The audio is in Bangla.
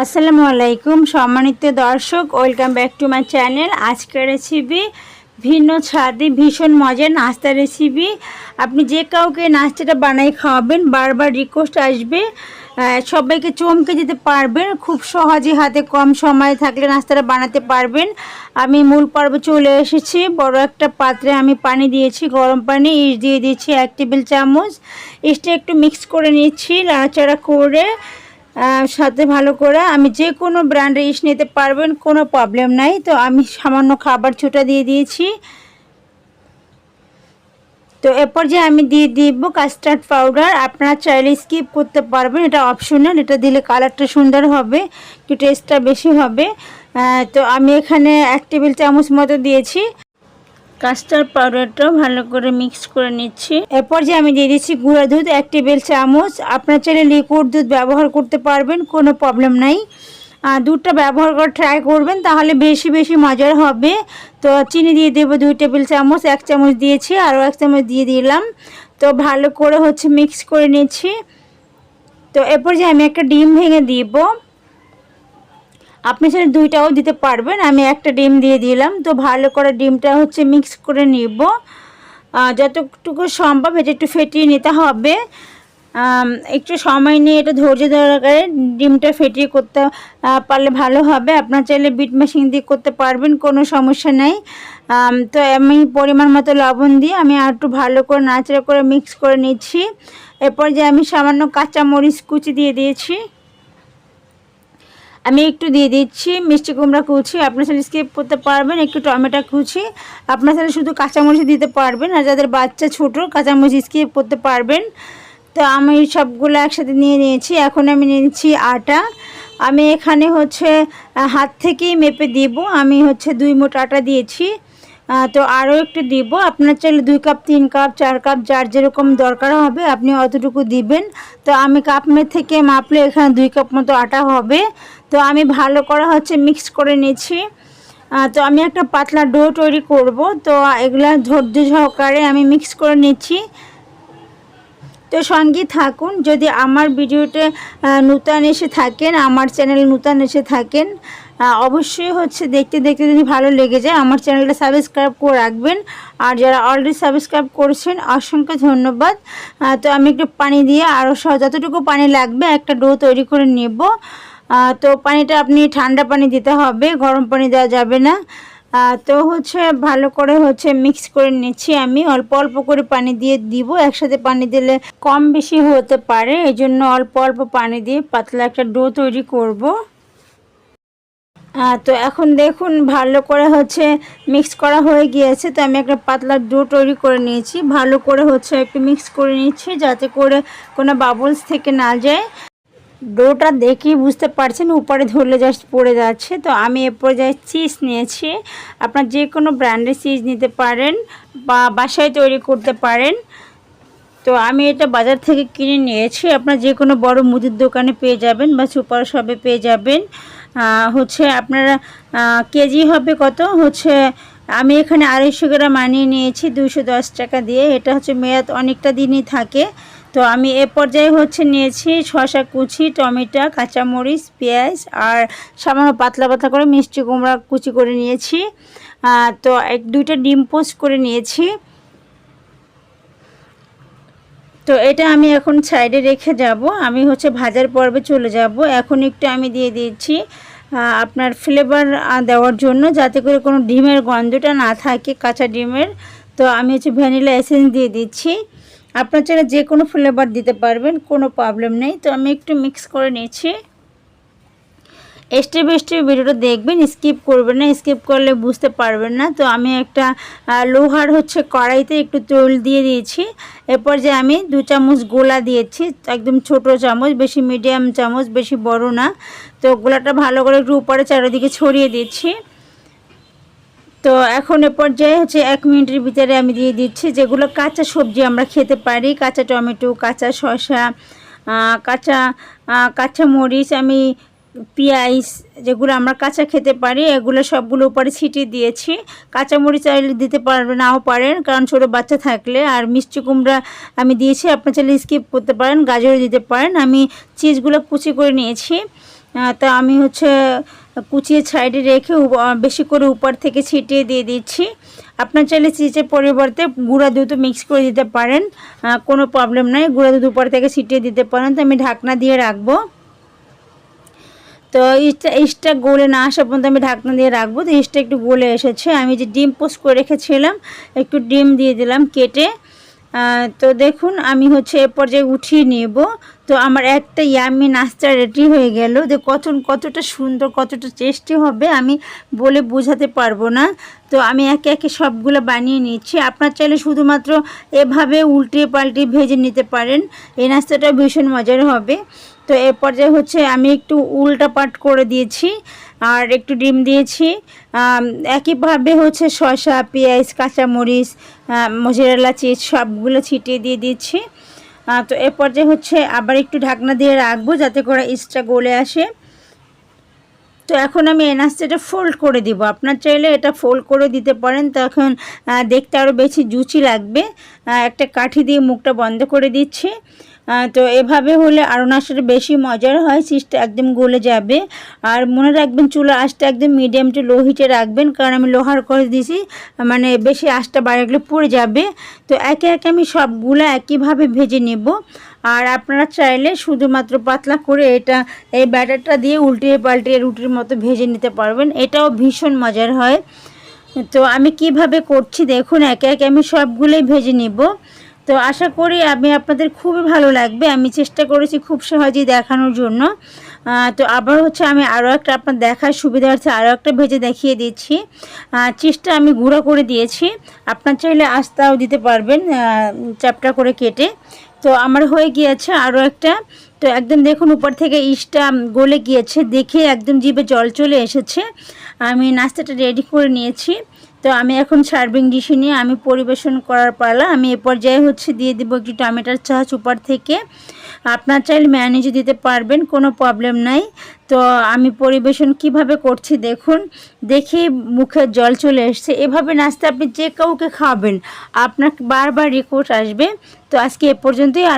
আসসালামু আলাইকুম সম্মানিত দর্শক, welcome back to my channel. আজকের রেসিপি ভিন্ন স্বাদে ভীষণ মজার নাস্তা রেসিপি। আপনি যে কাউকে নাস্তাটা বানাই খাওয়াবেন, বারবার রিকোয়েস্ট আসবে, সবাইকে চমকে দিতে পারবেন। খুব সহজে হাতে কম সময় থাকলে নাস্তাটা বানাতে পারবেন। আমি মূল পর্বে চলে এসেছি। বড় একটা পাত্রে আমি পানি দিয়েছি, গরম পানি। ইস্ট দিয়ে দিয়েছি 1 টেবিল চামচ। ইস্টটা একটু মিক্স করে নিচ্ছি, নাড়াচাড়া করে সাথে ভালো করে। আমি যে কোনো ব্র্যান্ডের ইস্ট নিতে পারবেন, কোনো প্রবলেম নাই। তো আমি সামান্য খাবার ছোটা দিয়ে দিয়েছি। তো এরপর যে আমি দিয়ে দিব কাস্টার্ড পাউডার। আপনারা চাইলে স্কিপ করতে পারবেন, এটা অপশনাল। এটা দিলে কালারটা সুন্দর হবে, একটু টেস্টটা বেশি হবে। তো আমি এখানে 1 টেবিল চামচ মতো দিয়েছি কাস্টার্ড পাউডারটাও ভালো করে মিক্স করে নিচ্ছি। এরপর যে আমি দিয়ে দিচ্ছি গুঁড়া দুধ 1 টেবিল চামচ। আপনারা চাইলে লিকুইড দুধ ব্যবহার করতে পারবেন, কোনো প্রবলেম নাই। দুধটা ব্যবহার করে ট্রাই করবেন, তাহলে বেশি বেশি মজার হবে। তো চিনি দিয়ে দেবো 2 টেবিল চামচ। 1 চামচ দিয়েছি, আরও 1 চামচ দিয়ে দিলাম। তো ভালো করে মিক্স করে নিচ্ছি। তো এরপর যে আমি একটা ডিম ভেঙে দিব। আপনি সেটা 2টাও দিতে পারবেন, আমি একটা ডিম দিয়ে দিলাম। তো ভালো করে ডিমটা মিক্স করে নিব। যতটুকু সম্ভব এটা একটু ফেটিয়ে নিতে হবে। একটু সময় নিয়ে এটা ধৈর্য ধরে ডিমটা ফেটিয়ে করতে পারলে ভালো হবে। আপনার চাইলে বিট মেশিন দিয়ে করতে পারবেন, কোনো সমস্যা নেই। তো আমি পরিমাণ মতো লবণ দিয়ে আমি আর একটু ভালো করে নাড়াচাড়া করে মিক্স করে নিচ্ছি। এরপর যে আমি সামান্য কাঁচা মরিচ কুচি দিয়ে দিয়েছি। আমি একটু দিয়ে দিচ্ছি মিষ্টি কুমড়া কুচি। আপনার সাথে স্কিপ করতে পারবেন। একটু টমেটো কুচি। আপনার সাথে শুধু কাঁচামরিচ দিতে পারবেন, আর যাদের বাচ্চা ছোটো কাঁচামরিচ স্কিপ করতে পারবেন। তো আমি সবগুলো একসাথে নিয়ে নিয়েছি। এখন আমি নিয়ে নিচ্ছি আটা। আমি এখানে হাত থেকেই মেপে দিব। আমি 2 মুঠ আটা দিয়েছি। তো আরও একটু দিব। আপনার চাইলে 2 কাপ 3 কাপ 4 কাপ যার যেরকম দরকার হবে আপনি অতটুকু দিবেন। তো আমি কাপ থেকে মাপলে এখানে 2 কাপ মতো আটা হবে। তো আমি ভালো করে মিক্স করে নিচ্ছি। তো আমি একটা পাতলা ডো তৈরি করব। তো এগুলা ধৈর্য সহকারে আমি মিক্স করে নিচ্ছি। তো সঙ্গে থাকুন। যদি আমার ভিডিওতে নতুন এসে থাকেন, আমার চ্যানেলে নতুন এসে থাকেন, অবশ্যই দেখতে দেখতে যদি ভালো লেগে যায় আমার চ্যানেলটা সাবস্ক্রাইব করে রাখবেন। আর যারা অলরেডি সাবস্ক্রাইব করেছেন অসংখ্য ধন্যবাদ। তো আমি একটু পানি দিয়ে আরও যতটুকু পানি লাগবে একটা ডো তৈরি করে নেব। তো পানিটা আপনি ঠান্ডা পানি দিতে হবে, গরম পানি দেওয়া যাবে না। তো ভালো করে মিক্স করে নিচ্ছি। আমি অল্প অল্প করে পানি দিয়ে দিব। একসাথে পানি দিলে কম বেশি হতে পারে, এই জন্য অল্প অল্প পানি দিয়ে পাতলা একটা ডো তৈরি করব। তো এখন দেখুন ভালো করে মিক্স করা হয়ে গিয়েছে। তো আমি একটা পাতলা ডো তৈরি করে নিয়েছি। ভালো করে একটু মিক্স করে নিচ্ছি যাতে করে কোনো বাবলস থেকে না যায়। ডোটা দেখেই বুঝতে পারছেন উপরে ধরলে জাস্ট পড়ে যাচ্ছে। তো আমি এরপর চিজ নিয়েছি। আপনার যে কোনো ব্র্যান্ডের চিজ নিতে পারেন বা বাসায় তৈরি করতে পারেন। তো আমি এটা বাজার থেকে কিনে নিয়েছি। আপনার যে কোনো বড় মুদির দোকানে পেয়ে যাবেন বা সুপার শপে পেয়ে যাবেন। আপনারা কেজি হবে কত আমি এখানে 250 গ্রাম আনিয়ে নিয়েছি 210 টাকা দিয়ে। এটা মেয়াদ অনেকটা দিনই থাকে। তো আমি এ পর্যায়ে নিয়েছি শসা কুচি, টমেটো, কাঁচামরিচ, পেঁয়াজ আর সামান্য পাতলা পাতলা করে মিষ্টি কুমড়া কুচি করে নিয়েছি। তো 2টা ডিম পোস্ট করে নিয়েছি। তো এটা আমি এখন সাইডে রেখে যাব। আমি ভাজার পর্বে চলে যাব। এখন একটু আমি দিয়ে দিচ্ছি আপনার ফ্লেভার দেওয়ার জন্য, যাতে করে কোনো ডিমের গন্ধটা না থাকে, কাঁচা ডিমের। তো আমি ভ্যানিলা এসেন্স দিয়ে দিচ্ছি। আপনার চাইলে যে কোনো ফ্লেভার দিতে পারবেন, কোনো প্রবলেম নেই। তো আমি একটু মিক্স করে নিচ্ছি। স্টেপ বাই স্টেপ ভিডিওটা দেখবেন, স্কিপ করবেন না, স্কিপ করলে বুঝতে পারবেন না। তো আমি একটা লোহার কড়াইতে একটু তেল দিয়ে দিয়েছি। এরপর যে আমি 2 চামচ গোলা দিয়েছি, একদম ছোট চামচ, বেশি মিডিয়াম চামচ, বেশি বড় না। তো গোলাটা ভালো করে একটু উপরে চারিদিকে ছড়িয়ে দিচ্ছি। তো এখন এরপর যে 1 মিনিটের ভিতরে আমি দিয়ে দিচ্ছি যেগুলো কাঁচা সবজি আমরা খেতে পারি, কাঁচা টমেটো, কাঁচা শসা, কাঁচা মরিচ, আমি পেঁয়াজ, যেগুলো আমরা কাঁচা খেতে পারি এগুলো সবগুলো উপরে ছিটিয়ে দিয়েছি। কাঁচামরিচ চাইলে দিতে পারবেন, নাও পারেন, কারণ ছোটো বাচ্চা থাকলে। আর মিষ্টি কুমড়া আমি দিয়েছি, আপনার চাইলে স্কিপ করতে পারেন, গাজর দিতে পারেন। আমি চিজগুলো কুচি করে নিয়েছি। তো আমি হচ্ছে কুচিয়ে সাইডে রেখে বেশি করে উপর থেকে ছিটিয়ে দিয়ে দিচ্ছি। আপনার চাইলে চিজের পরিবর্তে গুঁড়া দুধও মিক্স করে দিতে পারেন, কোনো প্রবলেম নাই, গুঁড়া দুধ উপর থেকে ছিটিয়ে দিতে পারেন। তো আমি ঢাকনা দিয়ে রাখবো। তো ইস্টটা গলে না আসা পর্যন্ত আমি ঢাকনা দিয়ে রাখবো। তো ইস্টটা একটু গলে এসেছে, আমি যে ডিম পোস্ট করে রেখেছিলাম একটু ডিম দিয়ে দিলাম কেটে। তো দেখুন আমি হচ্ছে এ পর্যায়ে উঠিয়ে নেব। তো আমার একটা ইয়ামি নাস্তা রেডি হয়ে গেল। যে কতটা সুন্দর, কতটা টেস্টি হবে আমি বলে বোঝাতে পারবো না। তো আমি একে একে সবগুলো বানিয়ে নিচ্ছি। আপনার চাইলে শুধুমাত্র এভাবে উল্টে পাল্টে ভেজে নিতে পারেন, এই নাস্তাটা ভীষণ মজার হবে। তো এ পর্যায়ে হচ্ছে আমি একটু উল্টা পাট করে দিয়েছি আর একটু ডিম দিয়েছি। একইভাবে হচ্ছে শসা, পেঁয়াজ, কাঁচামরিচ, মোজারেলা চিজ সবগুলো ছিটিয়ে দিয়ে দিচ্ছি। তো এ পর্যায়ে হচ্ছে আবার একটু ঢাকনা দিয়ে রাখবো যাতে করে ইস্টটা গলে আসে। তো এখন আমি এই নাস্তাটা ফোল্ড করে দিব। আপনার চাইলে এটা ফোল্ড করে দিতে পারেন, তখন দেখতে আরও বেশি জুচি লাগবে। একটা কাঠি দিয়ে মুখটা বন্ধ করে দিচ্ছি। তো এভাবে হলে আরও নাস্তাটা বেশি মজার হয়, চিজটা একদম গলে যাবে। আর মনে রাখবেন চুলা আঁচটা একদম মিডিয়াম টু লো হিটে রাখবেন, কারণ আমি লোহার করে দিয়েছি, মানে বেশি আঁচটা বাড়িয়ে গেলে পুড়ে যাবে। তো একে একে আমি সবগুলো একইভাবে ভেজে নেব। আর আপনারা চাইলে শুধুমাত্র পাতলা করে এই ব্যাটারটা দিয়ে উল্টিয়ে পাল্টিয়ে রুটির মতো ভেজে নিতে পারবেন, এটাও ভীষণ মজার হয়। তো আমি কিভাবে করছি দেখুন, একে একে আমি সবগুলোই ভেজে নেব। তো আশা করি আপনাদের খুবই ভালো লাগবে। আমি চেষ্টা করেছি খুব সহজেই দেখানোর জন্য। তো আবার হচ্ছে আমি আরও একটা আপনার দেখার সুবিধার্থে আরও একটা ভেজে দেখিয়ে দিচ্ছি। চিজটা আমি গুঁড়ো করে দিয়েছি, আপনার চাইলে আস্তাও দিতে পারবেন চ্যাপটা করে কেটে। তো আমার হয়ে গিয়েছে আরও একটা। তো একদম দেখুন উপর থেকে ইস্টটা গলে গিয়েছে, দেখে একদম জিভে জল চলে এসেছে। আমি নাস্তাটা রেডি করে নিয়েছি। তো আমি এখন সার্ভিং ডিশে নিয়ে আমি পরিবেশন করার পালা। আমি এ পর্যায়ে হচ্ছে দিয়ে দেবো একটু টমেটোর চাচ উপর থেকে। আপনার চাইলে ম্যায়োনিজও দিতে পারবেন, কোনো প্রবলেম নাই। তো আমি পরিবেশন কিভাবে করছি দেখুন, দেখে মুখে জল চলে এসছে। এভাবে নাস্তা আপনি যে কাউকে খাওয়াবেন, আপনার বারবার রিকোয়েস্ট আসবে। তো আজকে এ পর্যন্তই।